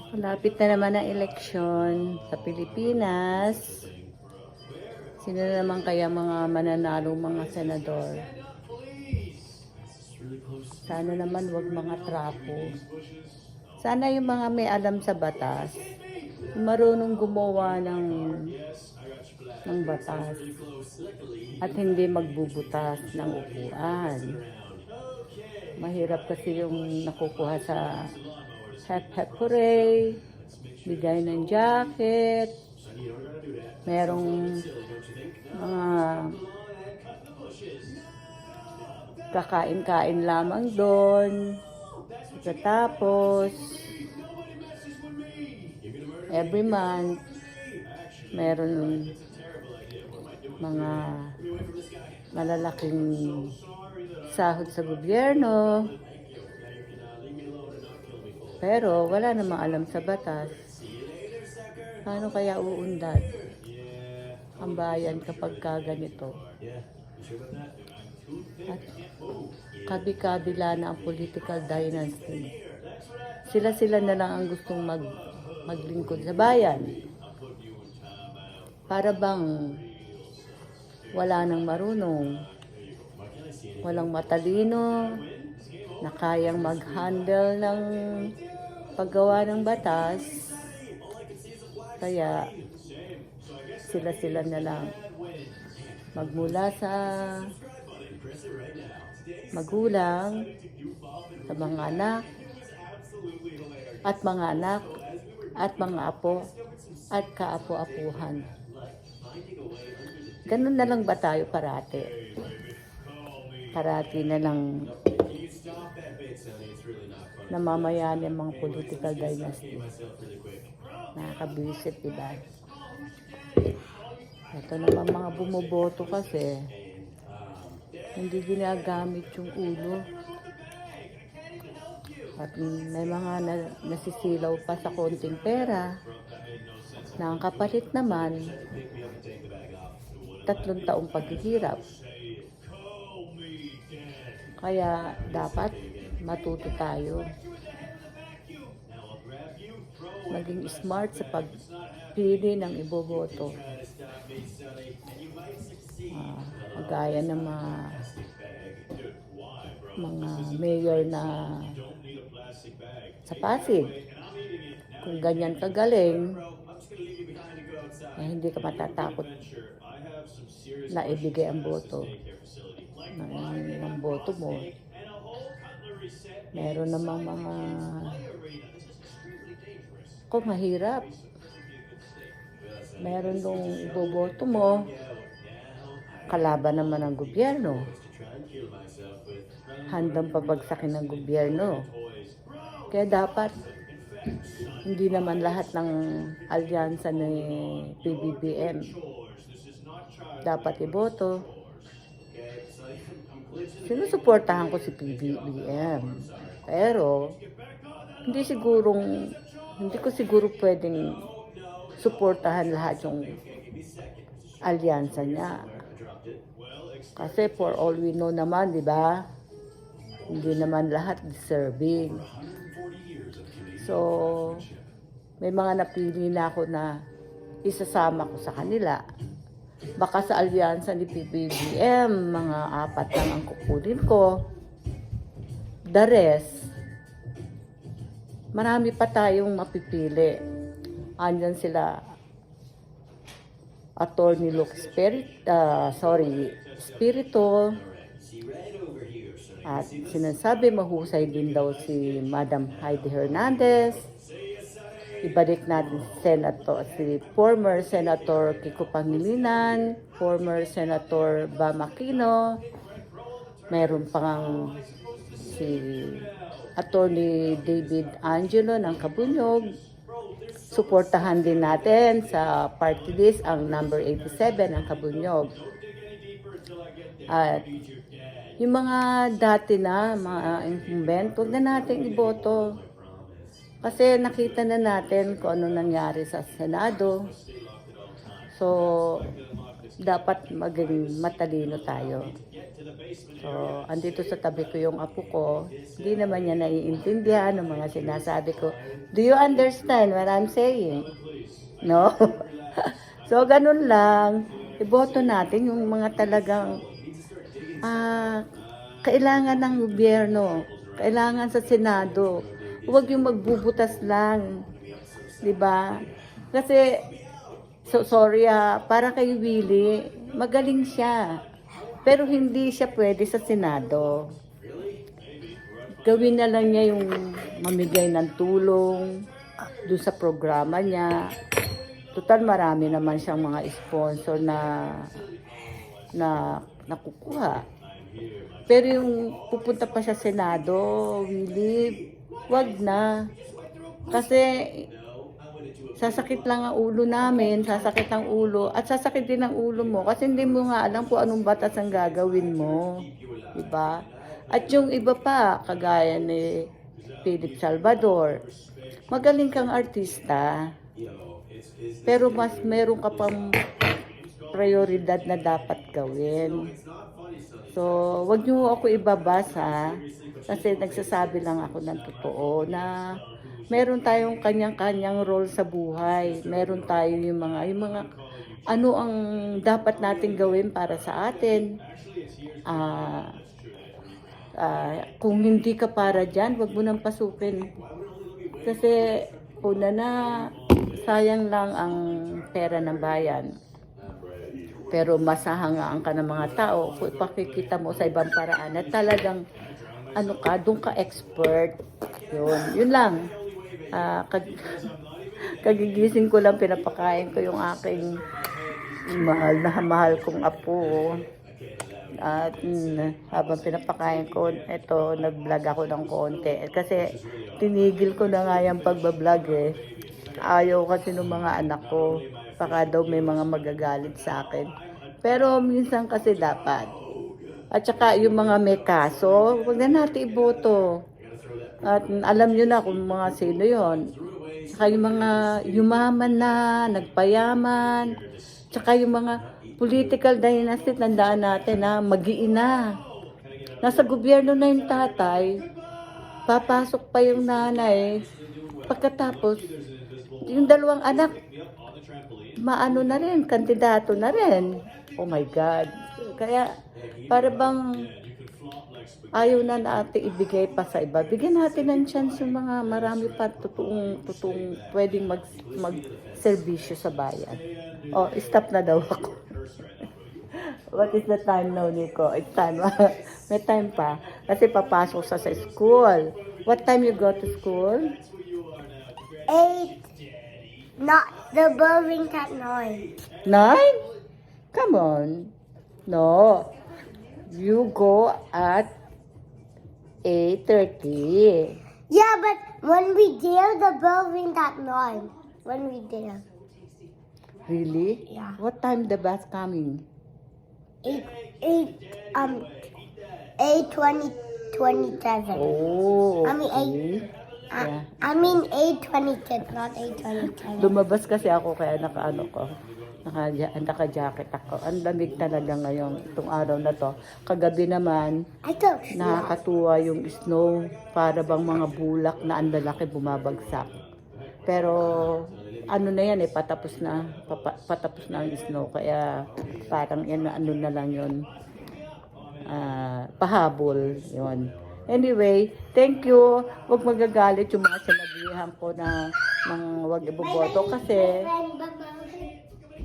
Malapit na naman ang eleksyon sa Pilipinas. Sino na naman kaya mga mananalong mga senador? Sana naman wag mga trapo. Sana yung mga may alam sa batas, marunong gumawa ng batas at hindi magbubutas ng upuan. Mahirap kasi yung nakukuha sa hep hooray, bigay ng jacket, merong mga kakain-kain lamang doon. Tapos, every month, meron mga malalaking sahod sa gobyerno. Pero wala namang alam sa batas. Paano kaya uunlad ang bayan kapag ganito? At kabi-kabila na ang political dynasty. Sila-sila na lang ang gustong maglingkod sa bayan. Para bang wala nang marunong, walang matalino na kayang mag-handle ng paggawa ng batas. Kaya sila-sila na lang, magmula sa magulang, sa mga anak, at mga apo, at kaapo-apuhan. Ganun na lang ba tayo parati? Parati na lang namamayan ng mga political dynasty. Nakakabisit, diba? Ito naman mga bumoboto kasi hindi ginagamit yung ulo. At may mga nasisilaw pa sa konting pera na ang kapalit naman 3 taong paghihirap. Kaya dapat matuto tayo. Maging smart sa pagpili ng iboboto. Gaya ng mga mayor na sa Pasig. Kung ganyan kagaling, hindi ka matatakot na ibigay ang boto ng boto mo. Meron namang mga kung mahirap, meron nung iboboto mo kalaban naman ng gobyerno, handang pabagsakin ng gobyerno. Kaya dapat hindi naman lahat ng alyansa ni PBBM dapat iboto. Sinusuportahan ko si PBBM, pero hindi ko siguro pwedeng suportahan lahat yung alyansa niya. Kasi for all we know naman, di ba? Hindi naman lahat deserving. So, may mga napili na ako na isasama ko sa kanila. Baka sa alyansa ni PBBM, mga 4 lang ang kukunin ko. The rest, marami pa tayong mapipili. Andyan sila, Attorney Luke Espiritu, at sinasabi mahusay din daw si Madam Heidi Hernandez. Ibalik natin si former Senator Kiko Pangilinan, former Senator Bam Aquino, mayroon pang si Attorney David Angelo ng Kabunyog. Suportahan din natin sa party list ang number 87 ng Kabunyog. At yung mga dati na, mga incumbent, huwag na natin iboto. Kasi nakita na natin kung ano nangyari sa Senado. So, dapat maging matalino tayo. So, andito sa tabi ko yung apo ko, hindi naman niya naiintindihan ng mga sinasabi ko. Do you understand what I'm saying? No? So, ganun lang. Iboto natin yung mga talagang kailangan ng gobyerno, kailangan sa Senado. Huwag yung magbubutas lang. 'Di ba? Kasi, sorry para kay Willie, magaling siya. Pero hindi siya pwede sa Senado. Gawin na lang niya yung mamigay ng tulong doon sa programa niya. Total marami naman siyang mga sponsor na nakukuha. Pero yung pupunta pa siya Senado, Willie, wag na. Kasi sasakit lang ang ulo namin, sasakit ang ulo, at sasakit din ang ulo mo kasi hindi mo nga alam kung anong batas ang gagawin mo. Diba? At yung iba pa, kagaya ni Philip Salvador, magaling kang artista, pero mas meron ka pang prioridad na dapat gawin. So, wag niyo ako ibabasa kasi nagsasabi lang ako ng totoo na meron tayong kanyang-kanyang role sa buhay. Meron tayo yung mga ano ang dapat natin gawin para sa atin. Kung hindi ka para dyan, wag mo nang pasukin. Kasi una na, sayang lang ang pera ng bayan. Pero masahangaan ka ng mga tao kung pakikita mo sa ibang paraan na talagang doon ka expert. Yun lang. Kagigising ko lang, pinapakain ko yung aking mahal kong apo. At habang pinapakain ko, nag-vlog ako ng konti. Kasi tinigil ko na nga yung pagbablog eh. Ayaw kasi ng mga anak ko. Baka daw may mga magagalit sa akin. Pero minsan kasi dapat. At saka yung mga may kaso, huwag na natin iboto. At alam nyo na kung mga sino yon. Saka yung mga yumaman na, nagpayaman. Saka yung mga political dynasty, tandaan natin na mag-iina. Nasa gobyerno na yung tatay, papasok pa yung nanay. Pagkatapos, yung dalawang anak, maano na rin, kandidato na rin. Oh my God. Kaya, para bang ayaw na natin ibigay pa sa iba. Bigyan natin ng chance yung mga marami pa totoong pwedeng mag-serbisyo sa bayan. Oh, stop na daw ako. What is the time now, Nico? It's time. May time pa. Kasi papasok sa school. What time you go to school? 8. Not the building at 9. 9? Come on. No. You go at 8:30. Yeah, but when we dare the building at 9. When we dare. Really? Yeah. What time the bus coming? 8:27. Oh, I mean, okay. Yeah. I mean 8:26, not 8:27. Lumabas kasi ako kaya naka-jacket ako. Ang lamig talaga ngayon itong araw na to. Kagabi naman, I thought nakakatuwa yung snow para bang mga bulak na ang lalaki bumabagsak. Pero ano na yan patapos na ang snow kaya parang ano na lang yun, pahabol yun. Anyway, thank you. Huwag magagalit yung mga sinabihan ko na wag iboboto kasi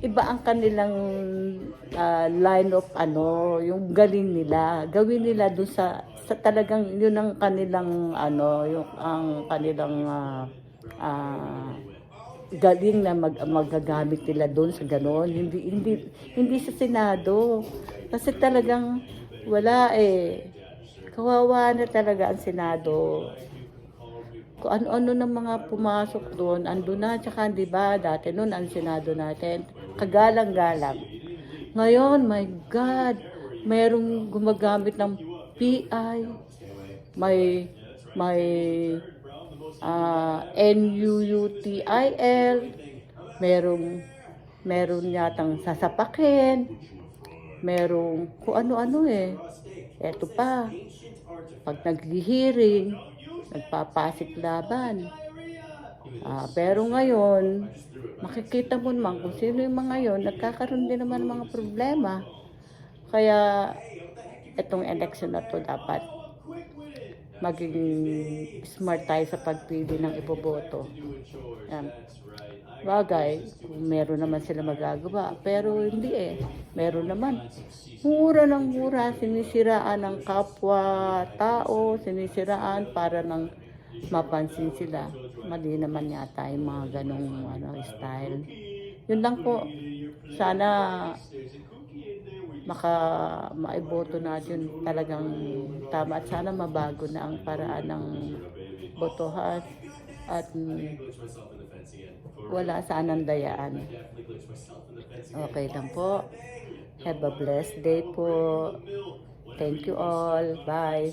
iba ang kanilang line of yung galing nila. Gawin nila doon sa talagang yun ang kanilang yung ang kanilang galing na magagamit nila doon sa ganon. Hindi sa Senado. Kasi talagang wala kawawa na talaga ang Senado. Kung ano-ano ng mga pumasok doon, ando na, tsaka di ba, dati noon ang Senado natin, kagalang-galang. Ngayon, my God, mayroong gumagamit ng PI, may NUUTIL, meron yatang sasapakin, merong kung ano-ano eh. Eto pa, pag nag-hearing, nagpapasik laban. Pero ngayon, makikita mo naman kung sino yung mga yon, nagkakaroon din naman ng mga problema. Kaya, itong election na to dapat maging smart tayo sa pagpili ng iboboto. Yan. Bagay, kung meron naman sila magagawa, pero hindi eh. Meron naman. Mura ng mura, sinisiraan ng kapwa-tao, sinisiraan para ng mapansin sila. Mali naman yata yung mga ganong style. Yun lang po. Sana maiboto natin talagang tama at sana mabago na ang paraan ng botohan at wala sanang dayaan. Okay lang po. Have a blessed day po. Thank you all. Bye.